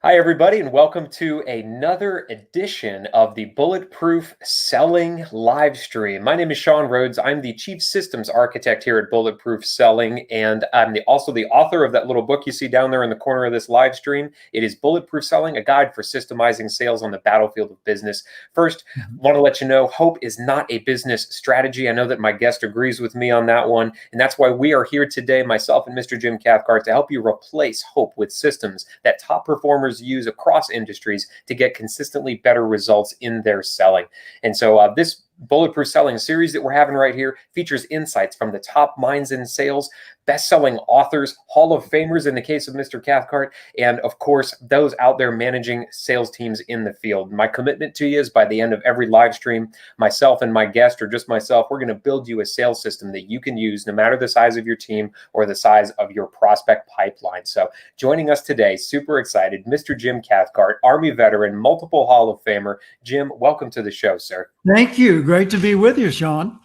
Hi, everybody, and welcome to another edition of the Bulletproof Selling live stream. My name is Sean Rhodes. I'm the Chief Systems Architect here at Bulletproof Selling, and I'm also the author of that little book you see down there in the corner of this live stream. It is Bulletproof Selling, a guide for systemizing sales on the battlefield of business. First, want to let you know, hope is not a business strategy. I know that my guest agrees with me on that one, and that's why we are here today, myself and Mr. Jim Cathcart, to help you replace hope with systems that top performers use across industries to get consistently better results in their selling. And so this Bulletproof Selling series that we're having right here features insights from the top minds in sales, best-selling authors, Hall of Famers in the case of Mr. Cathcart, and of course, those out there managing sales teams in the field. My commitment to you is by the end of every live stream, myself and my guest, or just myself, we're going to build you a sales system that you can use no matter the size of your team or the size of your prospect pipeline. So joining us today, super excited, Mr. Jim Cathcart, Army veteran, multiple Hall of Famer. Jim, welcome to the show, sir. Thank you. Great to be with you, Sean.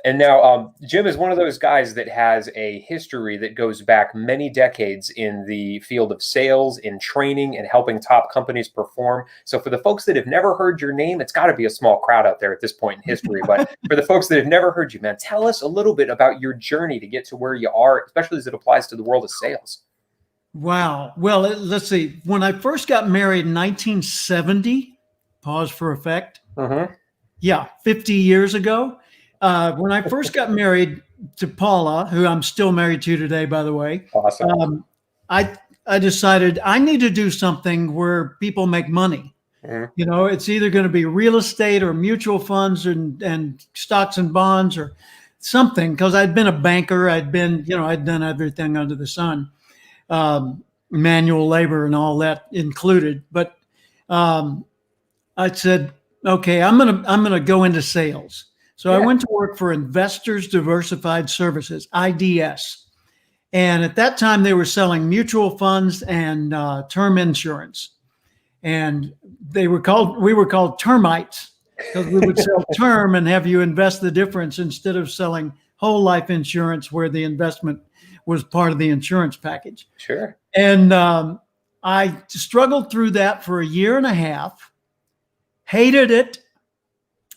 And now Jim is one of those guys that has a history that goes back many decades in the field of sales, in training, and helping top companies perform. So for the folks that have never heard your name, it's got to be a small crowd out there at this point in history. But for the folks that have never heard you, man, tell us a little bit about your journey to get to where you are, especially as it applies to the world of sales. Wow. Well, let's see. When I first got married in 1970, pause for effect. Yeah, 50 years ago. When I first got married to Paula, who I'm still married to today, by the way, Awesome. I decided I need to do something where people make money. You know, it's either going to be real estate or mutual funds and stocks and bonds or something, because I'd been a banker. I'd done everything under the sun, manual labor and all that included. But I said, okay, I'm gonna go into sales. So I went to work for Investors Diversified Services, IDS. And at that time, they were selling mutual funds and term insurance. And we were called termites, because we would sell term and have you invest the difference instead of selling whole life insurance where the investment was part of the insurance package. Sure. And I struggled through that for a year and a half, hated it.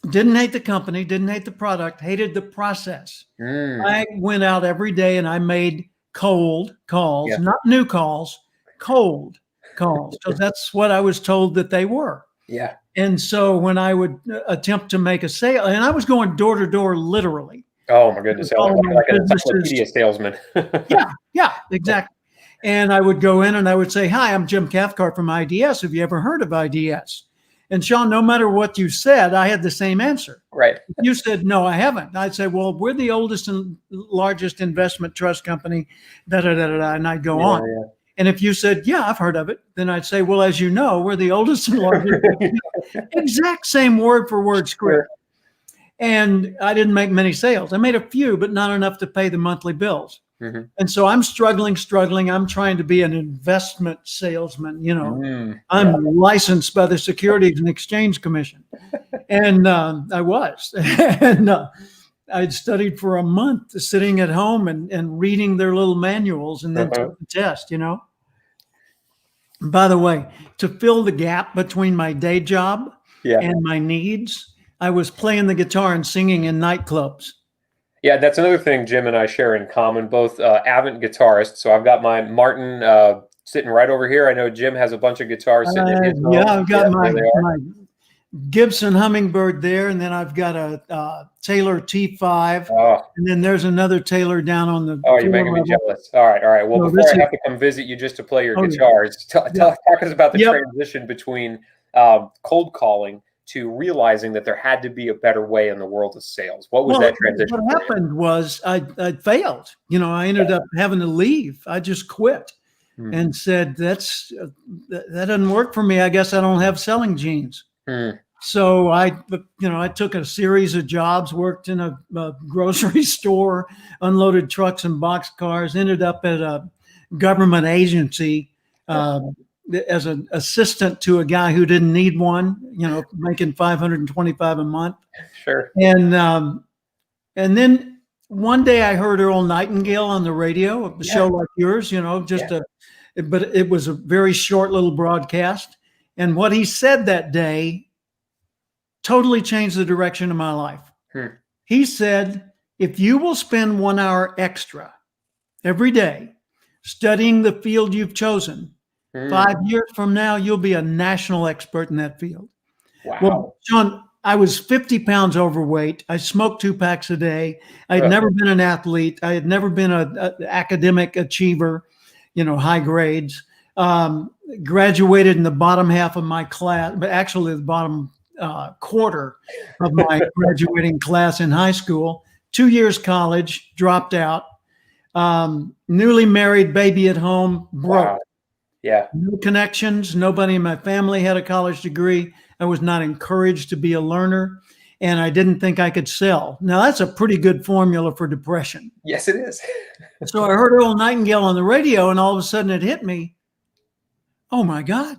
Didn't hate the company, didn't hate the product, hated the process. I went out every day and I made cold calls, not new calls, cold calls, because that's what I was told that they were. Yeah. And so when I would attempt to make a sale, and I was going door to door literally. Oh my goodness. Like an encyclopedia salesman. Yeah, exactly. And I would go in and I would say, hi, I'm Jim Cathcart from IDS. Have you ever heard of IDS? And Sean, no matter what you said, I had the same answer. Right. You said, no, I haven't. I'd say, well, we're the oldest and largest investment trust company, and I'd go on. Yeah. And if you said, yeah, I've heard of it, then I'd say, well, as you know, we're the oldest and largest. Exact same word for word script. And I didn't make many sales. I made a few, but not enough to pay the monthly bills. And so I'm struggling. I'm trying to be an investment salesman. You know, I'm licensed by the Securities and Exchange Commission. And I was. And I'd studied for a month sitting at home and reading their little manuals and then took the test, you know. By the way, to fill the gap between my day job and my needs, I was playing the guitar and singing in nightclubs. Yeah, that's another thing Jim and I share in common, both avid guitarists. So I've got my Martin sitting right over here. I know Jim has a bunch of guitars sitting in his home. I've got my Gibson Hummingbird there, and then I've got a Taylor T5, and then there's another Taylor down on the you're making me jealous. All right. Well, before I have to come visit you just to play your guitars, talk us about the transition between cold calling to realizing that there had to be a better way in the world of sales. What was that transition? What happened was I failed. You know, I ended up having to leave. I just quit and said, that doesn't work for me. I guess I don't have selling genes. So I took a series of jobs, worked in a grocery store, unloaded trucks and boxcars, ended up at a government agency, as an assistant to a guy who didn't need one, you know, making $525 a month. Sure. And then one day I heard Earl Nightingale on the radio, a show like yours, you know, just but it was a very short little broadcast. And what he said that day totally changed the direction of my life. He said, if you will spend 1 hour extra every day studying the field you've chosen, 5 years from now, you'll be a national expert in that field. Wow. Well, Sean, I was 50 pounds overweight. I smoked 2 packs a day. I had never been an athlete. I had never been an academic achiever, high grades. Graduated in the bottom half of my class, but actually the bottom quarter of my graduating class in high school. 2 years college, dropped out. Newly married, baby at home, broke. Wow. Yeah. No connections. Nobody in my family had a college degree. I was not encouraged to be a learner, and I didn't think I could sell. Now, that's a pretty good formula for depression. Yes, it is. So I heard Earl Nightingale on the radio, and all of a sudden it hit me. Oh, my God.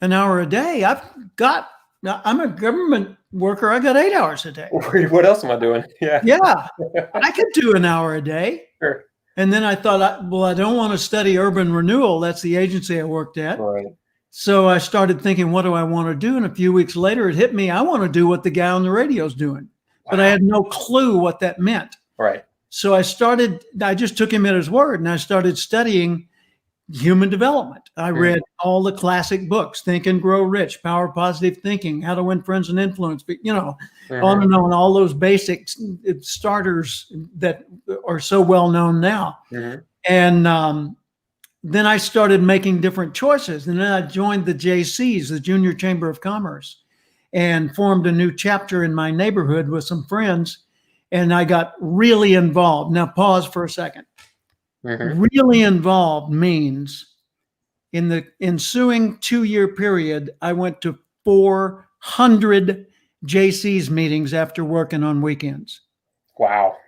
An hour a day. I'm a government worker. I got 8 hours a day. What else am I doing? Yeah. Yeah. I could do an hour a day. Sure. And then I thought, I don't want to study urban renewal. That's the agency I worked at. Right. So I started thinking, what do I want to do? And a few weeks later, it hit me. I want to do what the guy on the radio is doing. Wow. But I had no clue what that meant. Right. So I just took him at his word, and I started studying human development. I read all the classic books, Think and Grow Rich, Power of Positive Thinking, How to Win Friends and Influence, on and on, all those basic starters that are so well known now. And then I started making different choices. And then I joined the JCs, the Junior Chamber of Commerce, and formed a new chapter in my neighborhood with some friends. And I got really involved. Now, pause for a second. Really involved means in the ensuing 2-year period, I went to 400 JC's meetings after working on weekends. Wow.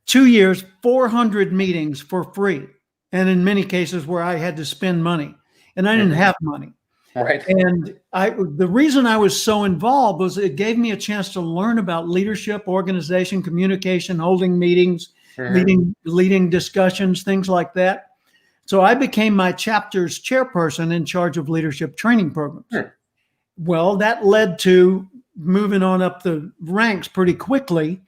2 years, 400 meetings for free. And in many cases where I had to spend money, and I didn't have money. Right. And the reason I was so involved was it gave me a chance to learn about leadership, organization, communication, holding meetings, leading discussions, things like that. So I became my chapter's chairperson in charge of leadership training programs. Well, that led to moving on up the ranks pretty quickly.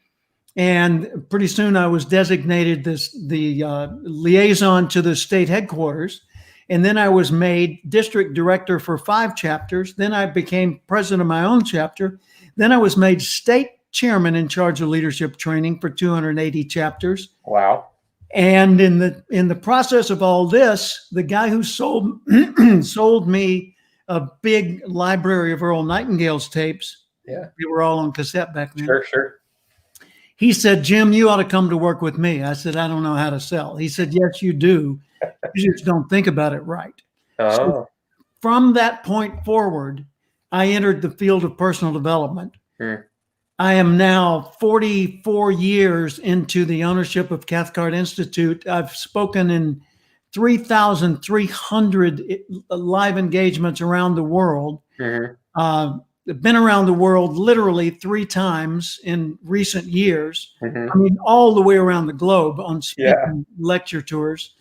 And pretty soon I was designated the liaison to the state headquarters. And then I was made district director for 5 chapters. Then I became president of my own chapter. Then I was made state chairman in charge of leadership training for 280 chapters. Wow. And in the process of all this, the guy who sold me a big library of Earl Nightingale's tapes. Yeah. We were all on cassette back then. Sure. He said, Jim, you ought to come to work with me. I said, I don't know how to sell. He said, yes, you do. You just don't think about it right. Oh. So from that point forward, I entered the field of personal development. I am now 44 years into the ownership of Cathcart Institute. I've spoken in 3,300 live engagements around the world. Been around the world literally 3 times in recent years. I mean, all the way around the globe on speaking lecture tours.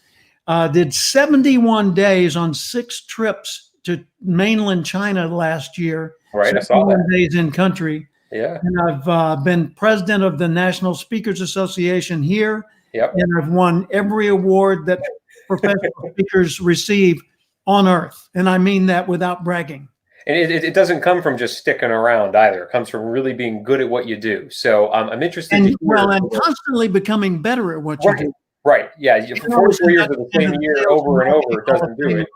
Did 71 days on 6 trips to mainland China last year. Right, I saw that. Days in country. Yeah. And I've been president of the National Speakers Association here. Yep. And I've won every award that professional speakers receive on earth. And I mean that without bragging. And it doesn't come from just sticking around either. It comes from really being good at what you do. So I'm interested to hear. Well, I'm constantly becoming better at what you do. Right. Yeah. 44 years of the same year over and over, it doesn't do it.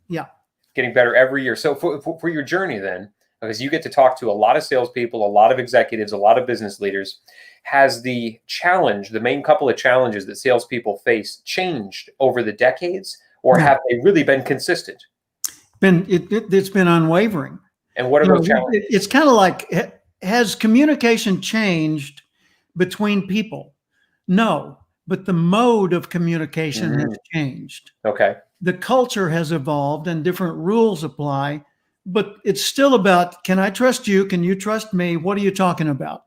Yeah. Getting better every year. So for your journey then, because you get to talk to a lot of salespeople, a lot of executives, a lot of business leaders, has the main couple of challenges that salespeople face changed over the decades, or have they really been consistent? It's been unwavering. And what are those challenges? It's kind of like, has communication changed between people? No, but the mode of communication has changed. Okay. The culture has evolved and different rules apply, but it's still about, can I trust you? Can you trust me? What are you talking about?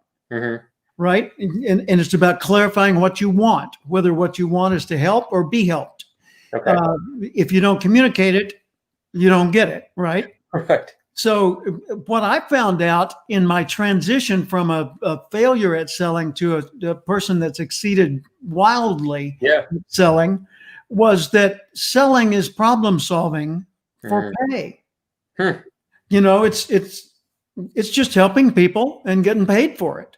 Right? And it's about clarifying what you want, whether what you want is to help or be helped. Okay. If you don't communicate it, you don't get it, right? Right. So what I found out in my transition from a failure at selling to a person that succeeded wildly Yeah. at selling was that selling is problem solving for Mm. pay. Hmm. You know, it's just helping people and getting paid for it.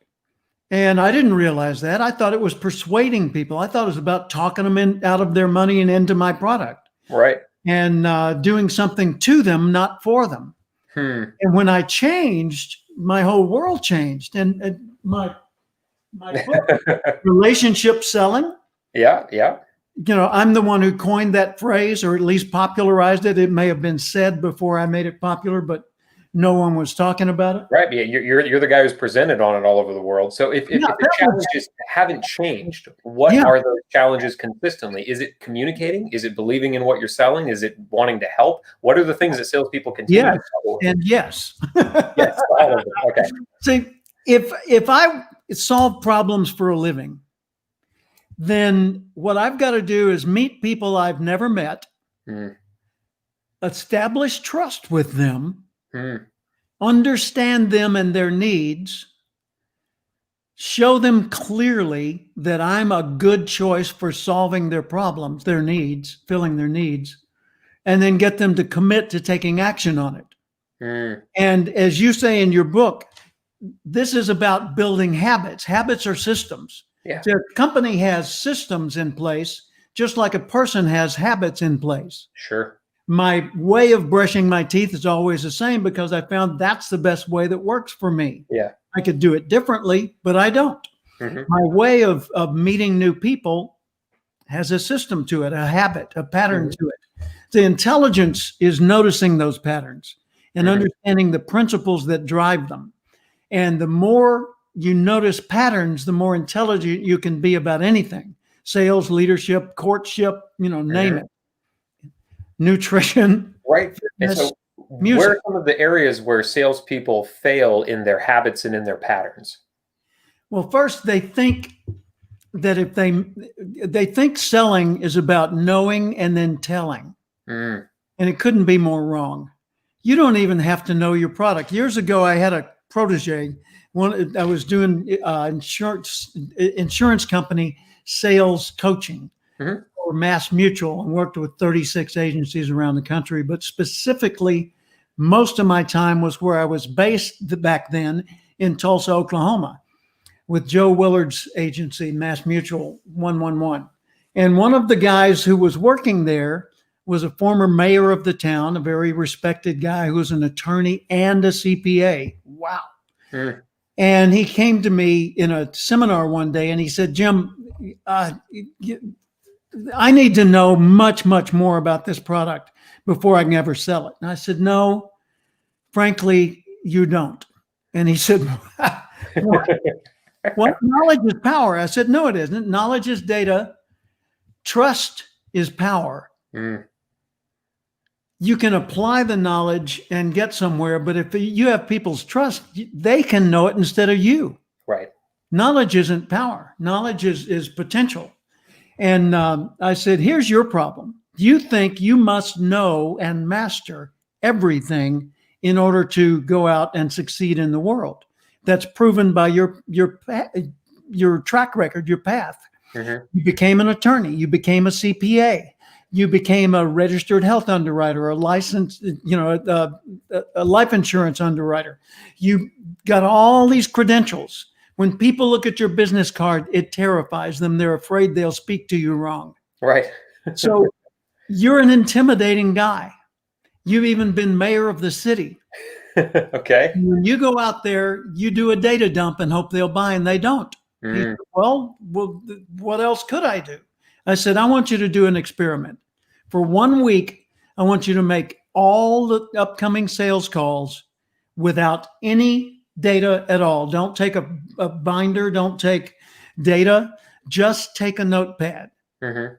And I didn't realize that. I thought it was persuading people. I thought it was about talking them out of their money and into my product, Right. and doing something to them, not for them. Hmm. And when I changed, my whole world changed. And my book, Relationship Selling, Yeah. Yeah. I'm the one who coined that phrase, or at least popularized it. It may have been said before I made it popular, but no one was talking about it. Right. Yeah. You're the guy who's presented on it all over the world. So if Yeah, the challenges haven't changed, what yeah, are those challenges consistently? Is it communicating? Is it believing in what you're selling? Is it wanting to help? What are the things that salespeople continue yes, to struggle with? and yes. Yes, all of them. Okay. See, if I solve problems for a living, then what I've got to do is meet people I've never met, Mm. establish trust with them, Mm. understand them and their needs, show them clearly that I'm a good choice for solving their problems, their needs, filling their needs, and then get them to commit to taking action on it. Mm. And as you say in your book, this is about building habits. Habits are systems. Yeah. The company has systems in place, just like a person has habits in place. Sure. My way of brushing my teeth is always the same because I found that's the best way that works for me. Yeah. I could do it differently, but I don't. Mm-hmm. My way of meeting new people has a system to it, a habit, a pattern to it. The intelligence is noticing those patterns and understanding the principles that drive them. And the more you notice patterns, the more intelligent you can be about anything: sales, leadership, courtship, name it. Nutrition, Right. And fitness, so, where music. are some of the areas where salespeople fail in their habits and in their patterns? Well, first they think that if they think selling is about knowing and then telling, Mm. and it couldn't be more wrong. You don't even have to know your product. Years ago, I had a protege. I was doing insurance company sales coaching Mm-hmm. for Mass Mutual, and worked with 36 agencies around the country. But specifically, most of my time was where I was based back then in Tulsa, Oklahoma, with Joe Willard's agency, Mass Mutual 111. And one of the guys who was working there was a former mayor of the town, a very respected guy who was an attorney and a CPA. Wow. Mm. And he came to me in a seminar one day and he said, Jim, I need to know much, much more about this product before I can ever sell it. And I said, no, frankly, you don't. And he said, what? Knowledge is power. I said, no, it isn't. Knowledge is data. Trust is power. Mm. You can apply the knowledge and get somewhere, but if you have people's trust, they can know it instead of you. Right. Knowledge isn't power. Knowledge is potential. And I said, here's your problem. You think you must know and master everything in order to go out and succeed in the world. That's proven by your track record, your path. Mm-hmm. You became an attorney. You became a CPA. You became a registered health underwriter, a licensed, a life insurance underwriter. You got all these credentials. When people look at your business card, it terrifies them. They're afraid they'll speak to you wrong. Right. So you're an intimidating guy. You've even been mayor of the city. Okay. When you go out there, you do a data dump and hope they'll buy, and they don't. He said, well, what else could I do? I said, I want you to do an experiment. For 1 week, I want you to make all the upcoming sales calls without any data at all. Don't take a binder. Don't take data. Just take a notepad. Mm-hmm.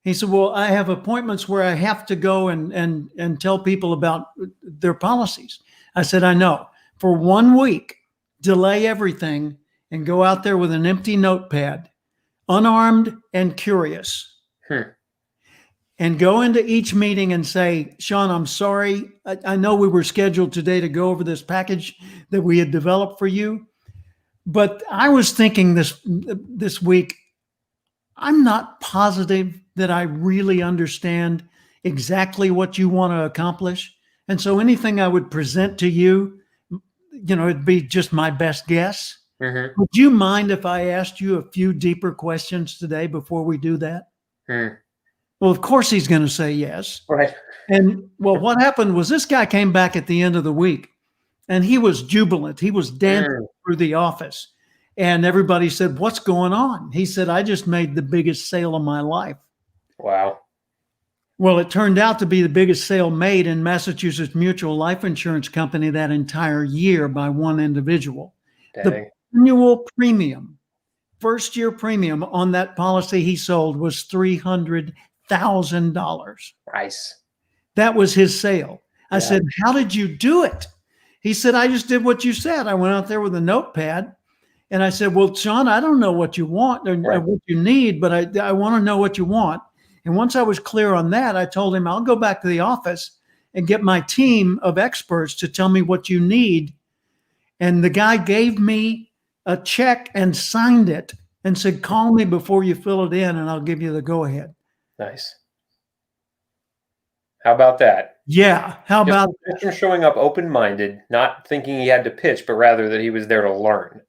He said, well, I have appointments where I have to go and tell people about their policies. I said, I know. For 1 week, delay everything and go out there with an empty notepad, unarmed and curious. and go into each meeting and say, Sean, I'm sorry. I know we were scheduled today to go over this package that we had developed for you, but I was thinking this week, I'm not positive that I really understand exactly what you want to accomplish. And so anything I would present to you, it'd be just my best guess. Mm-hmm. Would you mind if I asked you a few deeper questions today before we do that? Mm. Well, of course he's going to say yes. Right. And well, what happened was this guy came back at the end of the week and he was jubilant. He was dancing through the office and everybody said, what's going on? He said, I just made the biggest sale of my life. Wow. Well, it turned out to be the biggest sale made in Massachusetts Mutual Life Insurance Company that entire year by one individual. Dang. The annual premium, first year premium on that policy he sold was $300,000. Nice. That was his sale. I Yeah. said, how did you do it? He said, I just did what you said. I went out there with a notepad and I said, well, Sean, I don't know what you want or what you need, but I want to know what you want. And once I was clear on that, I told him, I'll go back to the office and get my team of experts to tell me what you need. And the guy gave me a check and signed it and said, call me before you fill it in and I'll give you the go ahead. Nice. How about that? Yeah. How about just him showing up open-minded, not thinking he had to pitch, but rather that he was there to learn.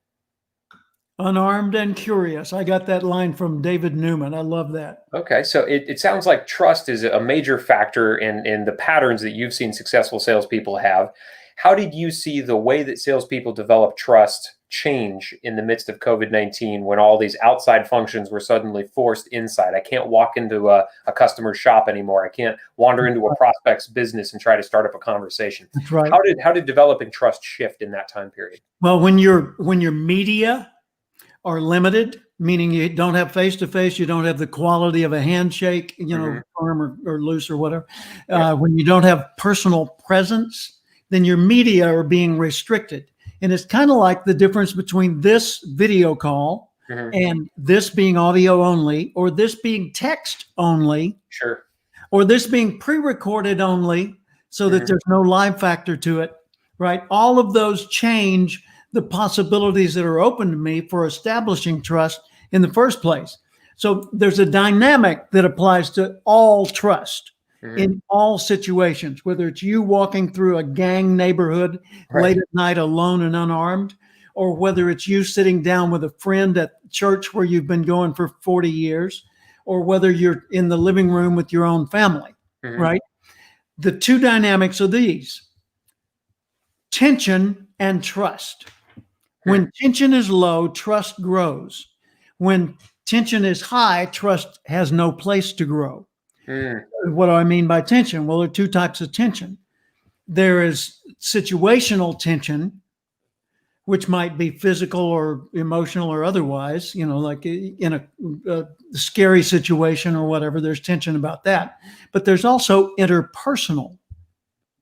Unarmed and curious. I got that line from David Newman. I love that. Okay, so it sounds like trust is a major factor in the patterns that you've seen successful salespeople have. How did you see the way that salespeople develop trust change in the midst of COVID-19 when all these outside functions were suddenly forced inside? I can't walk into a customer's shop anymore. I can't wander into a prospect's business and try to start up a conversation. That's right. How did developing trust shift in that time period? Well, when your media are limited, meaning you don't have face-to-face, you don't have the quality of a handshake, firm or loose or whatever. When you don't have personal presence, then your media are being restricted. And it's kind of like the difference between this video call and this being audio only, or this being text only, Sure, or this being pre-recorded only so that there's no live factor to it, right? All of those change the possibilities that are open to me for establishing trust in the first place. So there's a dynamic that applies to all trust in all situations, whether it's you walking through a gang neighborhood late at night alone and unarmed, or whether it's you sitting down with a friend at church where you've been going for 40 years, or whether you're in the living room with your own family, right? The two dynamics are these: tension and trust. When tension is low, trust grows. When tension is high, trust has no place to grow. What do I mean by tension? Well, there are two types of tension. There is situational tension, which might be physical or emotional or otherwise, like in a scary situation or whatever, there's tension about that. But there's also interpersonal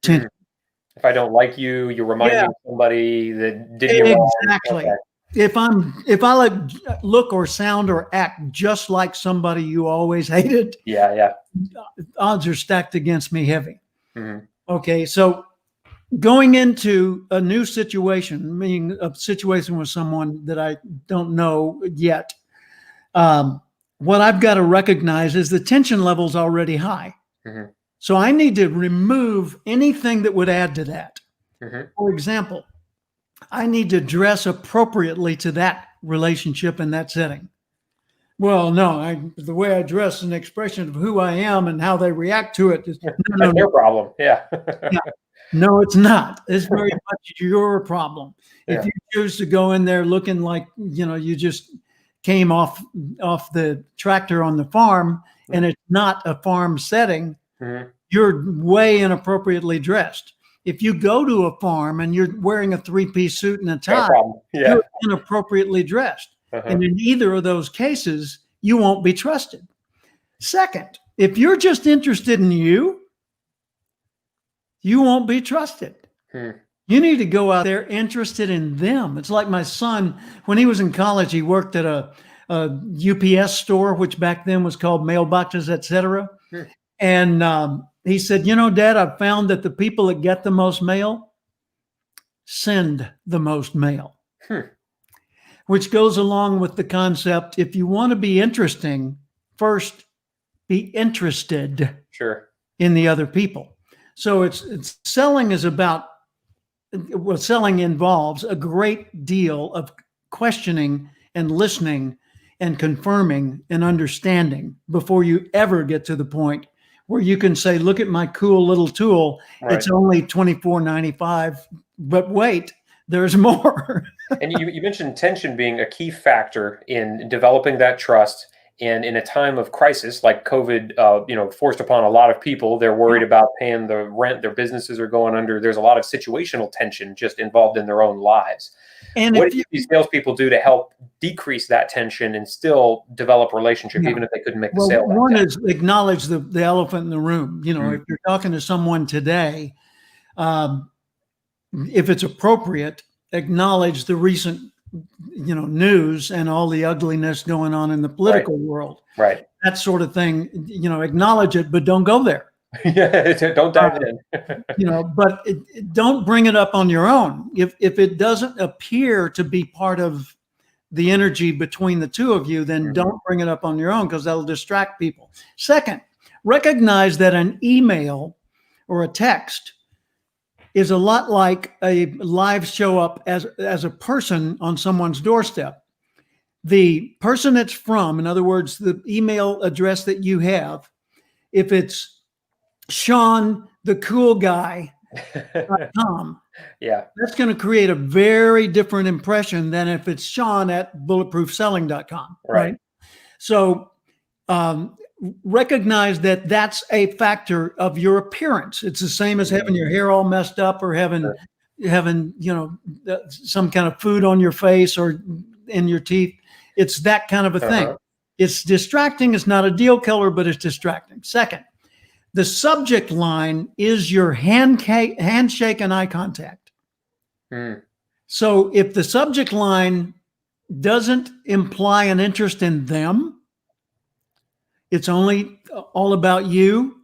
tension. If I don't like you, you're reminding somebody that did you wrong. Exactly. Okay. If I look or sound or act just like somebody you always hated, odds are stacked against me heavy. Okay, so going into a new situation, meaning a situation with someone that I don't know yet, what I've got to recognize is the tension level's already high. So I need to remove anything that would add to that. For example, I need to dress appropriately to that relationship in that setting. Well, no, the way I dress is an expression of who I am, and how they react to it is That's their problem. Yeah. No, it's not. It's very much your problem. If you choose to go in there looking like, you just came off the tractor on the farm and it's not a farm setting, you're way inappropriately dressed. If you go to a farm and you're wearing a three-piece suit and a tie, you're inappropriately dressed. And in either of those cases, you won't be trusted. Second, if you're just interested in you won't be trusted. You need to go out there interested in them. It's like my son, when he was in college, he worked at a UPS store, which back then was called Mailboxes, etc. And he said, you know, Dad, I've found that the people that get the most mail send the most mail, which goes along with the concept. If you want to be interesting, first be interested in the other people. So it's selling is about, well, selling involves a great deal of questioning and listening and confirming and understanding before you ever get to the point where you can say, look at my cool little tool. It's only $24.95, but wait, there's more. And you mentioned tension being a key factor in developing that trust. And in a time of crisis like COVID, forced upon a lot of people, they're worried about paying the rent, their businesses are going under. There's a lot of situational tension just involved in their own lives. And what do these salespeople do to help decrease that tension and still develop a relationship, even if they couldn't make the sale? One is acknowledge the elephant in the room. You know, if you're talking to someone today, if it's appropriate, acknowledge the recent news and all the ugliness going on in the political world. Right. That sort of thing, acknowledge it, but don't go there. Yeah, don't dive in. But don't bring it up on your own. If it doesn't appear to be part of the energy between the two of you, then don't bring it up on your own, because that'll distract people. Second, recognize that an email or a text is a lot like a live show up as a person on someone's doorstep. The person it's from, in other words, the email address that you have, if it's Sean, the cool guy.com, that's going to create a very different impression than if it's Sean at bulletproofselling.com. Right. So recognize that that's a factor of your appearance. It's the same as having your hair all messed up or having some kind of food on your face or in your teeth. It's that kind of a thing. It's distracting. It's not a deal killer, but it's distracting. Second, the subject line is your handshake and eye contact. So if the subject line doesn't imply an interest in them, it's only all about you,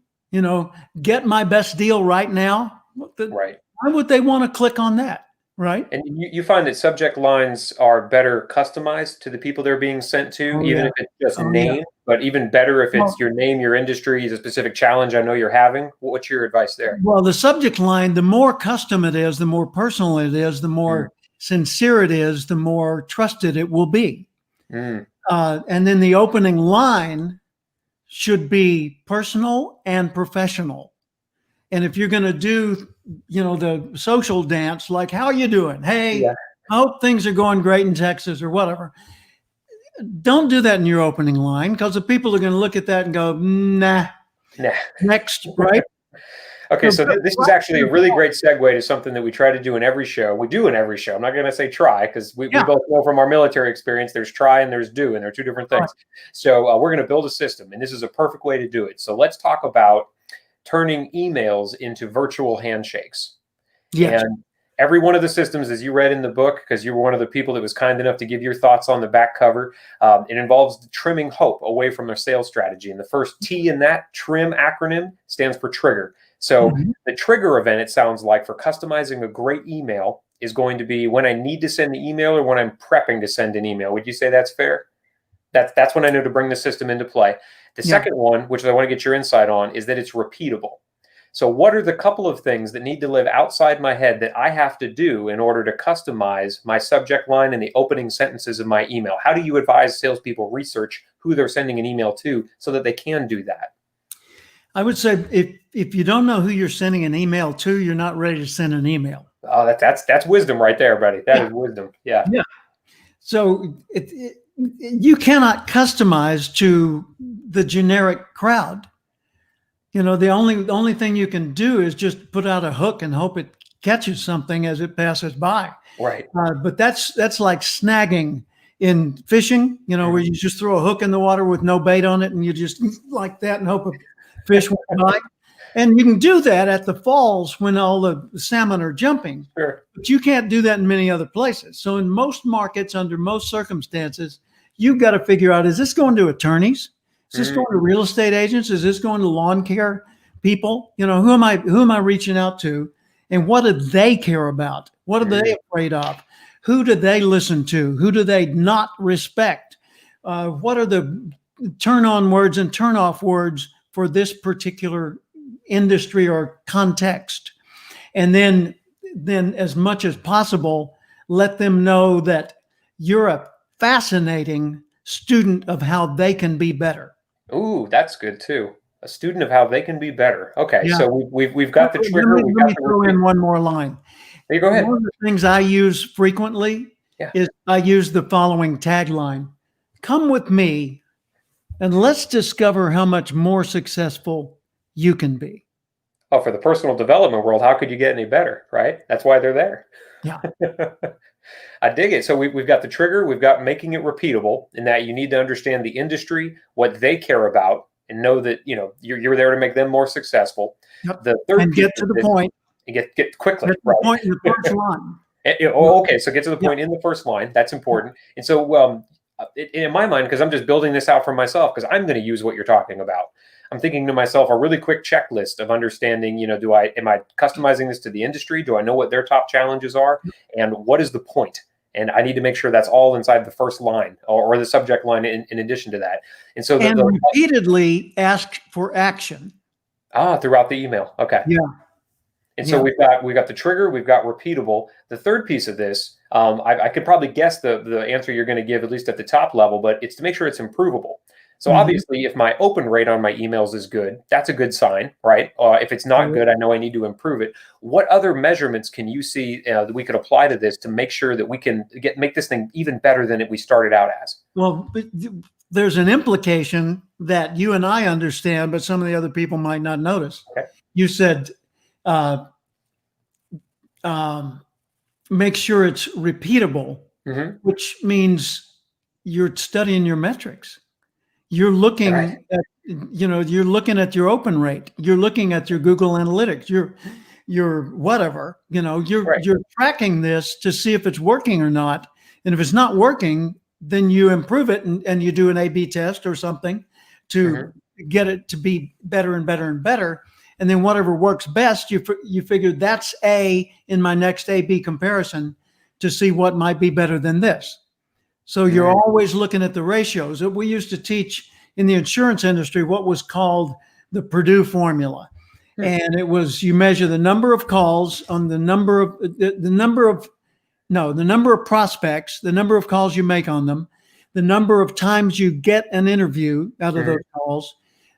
get my best deal right now. Why would they want to click on that? Right. And you find that subject lines are better customized to the people they're being sent to, even if it's just name, but even better if it's your name, your industry, a specific challenge I know you're having. What's your advice there? Well, the subject line, the more custom it is, the more personal it is, the more sincere it is, the more trusted it will be. And then the opening line should be personal and professional. And if you're going to do, the social dance, like, how are you doing? Hey, I hope things are going great in Texas or whatever. Don't do that in your opening line, because the people are going to look at that and go, nah. Next, right? Okay, so this is actually a really great segue to something that we try to do in every show. We do in every show. I'm not going to say try, because we both know from our military experience, there's try and there's do, and they're two different things. So we're going to build a system, and this is a perfect way to do it. So let's talk about turning emails into virtual handshakes. Yes. And every one of the systems, as you read in the book, because you were one of the people that was kind enough to give your thoughts on the back cover, it involves trimming hope away from their sales strategy. And the first T in that TRIM acronym stands for trigger. So the trigger event, it sounds like, for customizing a great email is going to be when I need to send the email or when I'm prepping to send an email. Would you say that's fair? That's when I know to bring the system into play. The second one, which I want to get your insight on, is that it's repeatable. So what are the couple of things that need to live outside my head that I have to do in order to customize my subject line and the opening sentences of my email? How do you advise salespeople research who they're sending an email to so that they can do that? I would say if you don't know who you're sending an email to, you're not ready to send an email. Oh, that's wisdom right there, buddy. That is wisdom. Yeah. So you cannot customize to the generic crowd. The only thing you can do is just put out a hook and hope it catches something as it passes by. Right. But that's like snagging in fishing, where you just throw a hook in the water with no bait on it, and you just like that and hope a fish won't bite. And you can do that at the falls when all the salmon are jumping. Sure. But you can't do that in many other places. So in most markets, under most circumstances, you've got to figure out, is this going to attorneys? Is this going to real estate agents? Is this going to lawn care people? Who am I reaching out to? And what do they care about? What are they afraid of? Who do they listen to? Who do they not respect? What are the turn on words and turn off words for this particular industry or context? And then as much as possible, let them know that you're a fascinating student of how they can be better. Ooh, that's good too. A student of how they can be better. Okay, Yeah. so we've got the trigger. Let me throw in one more line. Hey, go ahead. One of the things I use frequently is I use the following tagline: "Come with me, and let's discover how much more successful you can be." Oh, for the personal development world, how could you get any better, right? That's why they're there. Yeah. I dig it. So we've got the trigger, we've got making it repeatable, in that you need to understand the industry, what they care about, and know that you're there to make them more successful. Yep. The third and get to the point. And get quickly. Get to the point in the first line. Okay, so get to the point in the first line. That's important. And so, in my mind, because I'm just building this out for myself, because I'm going to use what you're talking about. I'm thinking to myself a really quick checklist of understanding. Am I customizing this to the industry? Do I know what their top challenges are, and what is the point? And I need to make sure that's all inside the first line or the subject line in addition to that. And so repeatedly ask for action. Throughout the email. Okay. Yeah. And so we've got the trigger, we've got repeatable. The third piece of this, I could probably guess the answer you're going to give, at least at the top level, but it's to make sure it's improvable. So obviously, if my open rate on my emails is good, that's a good sign, right? If it's not good, I know I need to improve it. What other measurements can you see that we could apply to this to make sure that we can make this thing even better than we started out as? Well, there's an implication that you and I understand, but some of the other people might not notice. Okay. You said, make sure it's repeatable, which means you're studying your metrics. You're looking at, you're looking at your open rate. You're looking at your Google Analytics. Your whatever, you're tracking this to see if it's working or not. And if it's not working, then you improve it and you do an A/B test or something to get it to be better and better and better. And then whatever works best, you figure that's A in my next A/B comparison to see what might be better than this. So you're always looking at the ratios. We used to teach in the insurance industry what was called the Purdue formula. And it was, you measure the number of calls on the number of prospects, the number of calls you make on them, the number of times you get an interview out of those calls,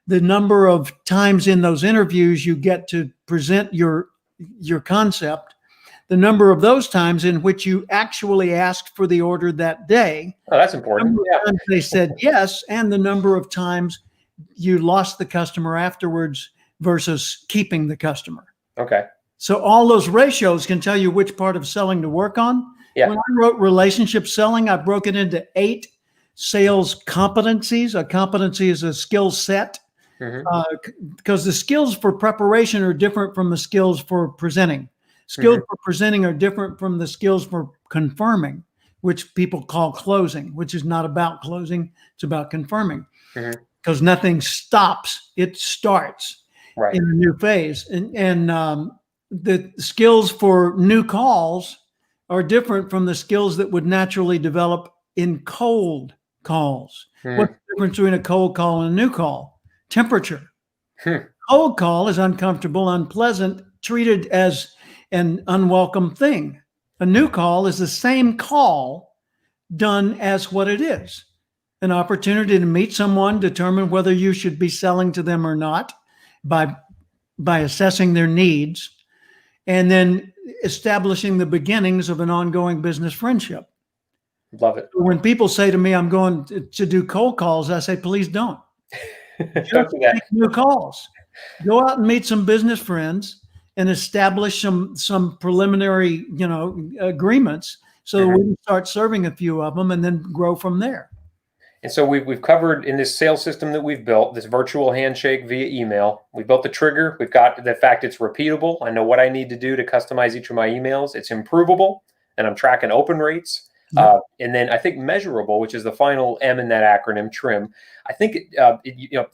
the number of times in those interviews you get to present your concept, the number of those times in which you actually asked for the order that day. Oh, that's important. Times they said yes, and the number of times you lost the customer afterwards versus keeping the customer. Okay. So all those ratios can tell you which part of selling to work on. Yeah. When I wrote relationship selling, I broke it into 8 sales competencies. A competency is a skill set. Because the skills for preparation are different from the skills for presenting. Skills for presenting are different from the skills for confirming, which people call closing, which is not about closing. It's about confirming. Because nothing stops, it starts in a new phase. And the skills for new calls are different from the skills that would naturally develop in cold calls. What's the difference between a cold call and a new call? Temperature. Cold call is uncomfortable, unpleasant, treated as an unwelcome thing. A new call is the same call done as what it is. An opportunity to meet someone, determine whether you should be selling to them or not by assessing their needs, and then establishing the beginnings of an ongoing business friendship. Love it. When people say to me, I'm going to do cold calls, I say, please don't. Don't do that. Make new calls. Go out and meet some business friends and establish some preliminary, agreements so that we can start serving a few of them and then grow from there. And so we've covered in this sales system that we've built, this virtual handshake via email. We built the trigger. We've got the fact it's repeatable. I know what I need to do to customize each of my emails. It's improvable, and I'm tracking open rates. Yep. And then I think measurable, which is the final M in that acronym, trim. I think,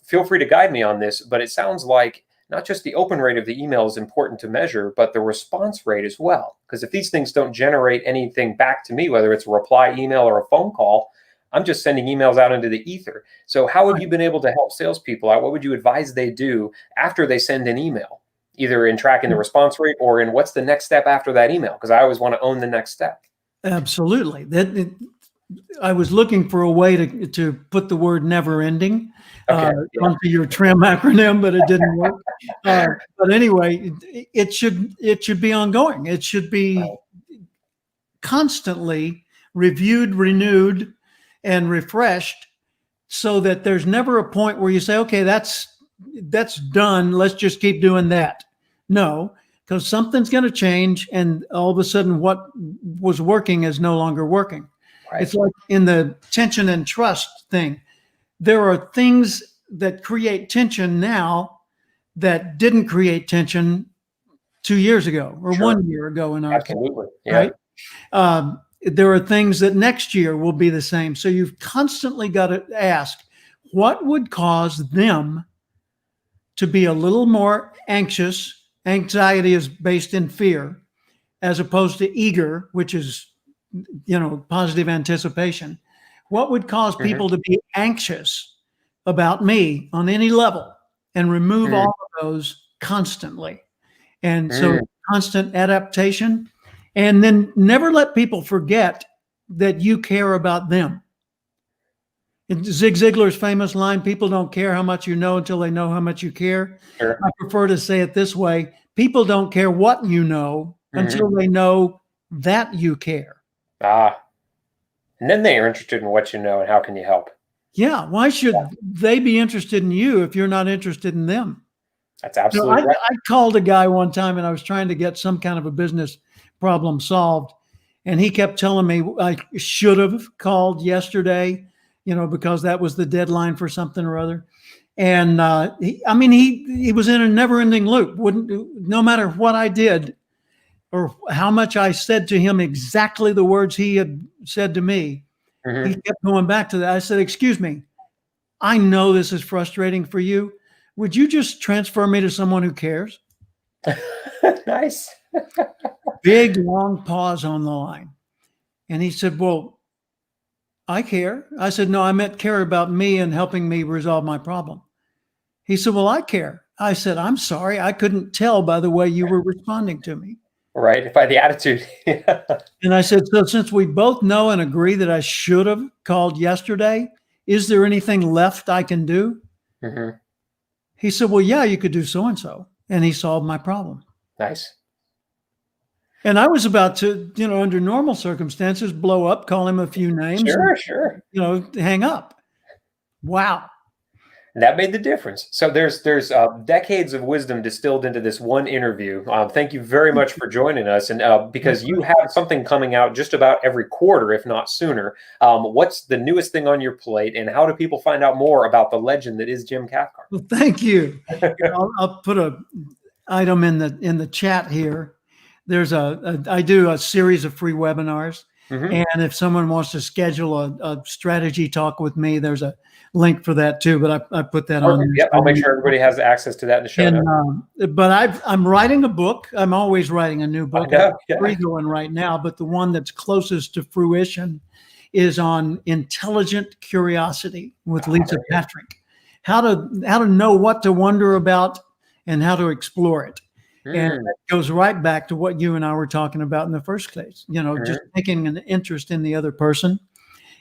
feel free to guide me on this, but it sounds like not just the open rate of the email is important to measure, but the response rate as well. Because if these things don't generate anything back to me, whether it's a reply email or a phone call, I'm just sending emails out into the ether. So how have you been able to help salespeople out? What would you advise they do after they send an email, either in tracking the response rate or in what's the next step after that email? Because I always want to own the next step. Absolutely. I was looking for a way to put the word never ending onto your trim acronym, but it didn't work. But anyway, it should be ongoing. It should be constantly reviewed, renewed, and refreshed, so that there's never a point where you say, okay, that's done. Let's just keep doing that. No, because something's going to change, and all of a sudden what was working is no longer working. Right. It's like in the tension and trust thing. There are things that create tension now that didn't create tension 2 years ago or 1 year ago in our case. Yeah. Right? There are things that next year will be the same. So you've constantly got to ask, what would cause them to be a little more anxious? Anxiety is based in fear, as opposed to eager, which is, positive anticipation. What would cause people to be anxious about me on any level, and remove all of those constantly? And so constant adaptation, and then never let people forget that you care about them. Zig Ziglar's famous line, people don't care how much you know until they know how much you care. Sure. I prefer to say it this way. People don't care what you know until they know that you care. And then they are interested in what you know and how can you help. Yeah. Why should they be interested in you if you're not interested in them? That's absolutely right. I called a guy one time, and I was trying to get some kind of a business problem solved. And he kept telling me I should have called yesterday, because that was the deadline for something or other. And he was in a never-ending loop. No matter what I did or how much I said to him exactly the words he had said to me, he kept going back to that. I said, excuse me, I know this is frustrating for you. Would you just transfer me to someone who cares? Nice. Big, long pause on the line. And he said, well, I care. I said, no, I meant care about me and helping me resolve my problem. He said, well, I care. I said, I'm sorry. I couldn't tell by the way you were responding to me. Right. By the attitude. And I said, so since we both know and agree that I should have called yesterday, is there anything left I can do? He said, well, yeah, you could do so-and-so. And he solved my problem. Nice. And I was about to, under normal circumstances, blow up, call him a few names. Sure. Hang up. Wow. And that made the difference. So there's decades of wisdom distilled into this one interview. Thank you very much for joining us. And because you have something coming out just about every quarter, if not sooner. What's the newest thing on your plate, and how do people find out more about the legend that is Jim Cathcart? Well, thank you. I'll put a item in the chat here. There's I do a series of free webinars. And if someone wants to schedule a strategy talk with me, there's a link for that too. But I put that on. Yeah, I'll make sure everybody has access to that in the show notes. But I'm writing a book. I'm always writing a new book. I know, I'm free going right now, but the one that's closest to fruition is on intelligent curiosity with Lisa Patrick. How to know what to wonder about and how to explore it. And it goes right back to what you and I were talking about in the first place, just taking an interest in the other person.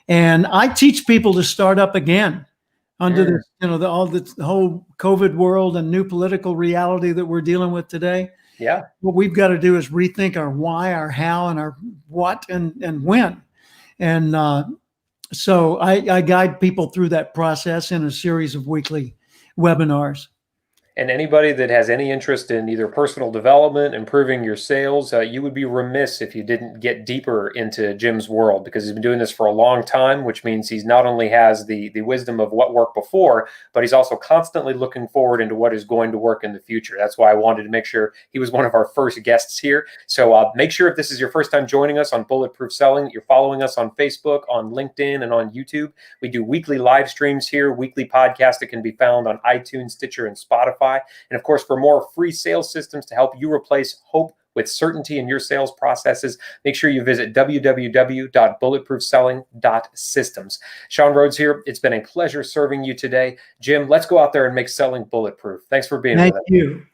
And I teach people to start up again under this, the whole COVID world and new political reality that we're dealing with today. Yeah. What we've got to do is rethink our why, our how, and our what and when. And so I guide people through that process in a series of weekly webinars. And anybody that has any interest in either personal development, improving your sales, you would be remiss if you didn't get deeper into Jim's world, because he's been doing this for a long time, which means he's not only has the wisdom of what worked before, but he's also constantly looking forward into what is going to work in the future. That's why I wanted to make sure he was one of our first guests here. So make sure, if this is your first time joining us on Bulletproof Selling, you're following us on Facebook, on LinkedIn, and on YouTube. We do weekly live streams here, weekly podcasts that can be found on iTunes, Stitcher, and Spotify. And of course, for more free sales systems to help you replace hope with certainty in your sales processes, make sure you visit www.bulletproofselling.systems. Sean Rhodes here. It's been a pleasure serving you today. Jim, let's go out there and make selling bulletproof. Thanks for being with us. Thank you.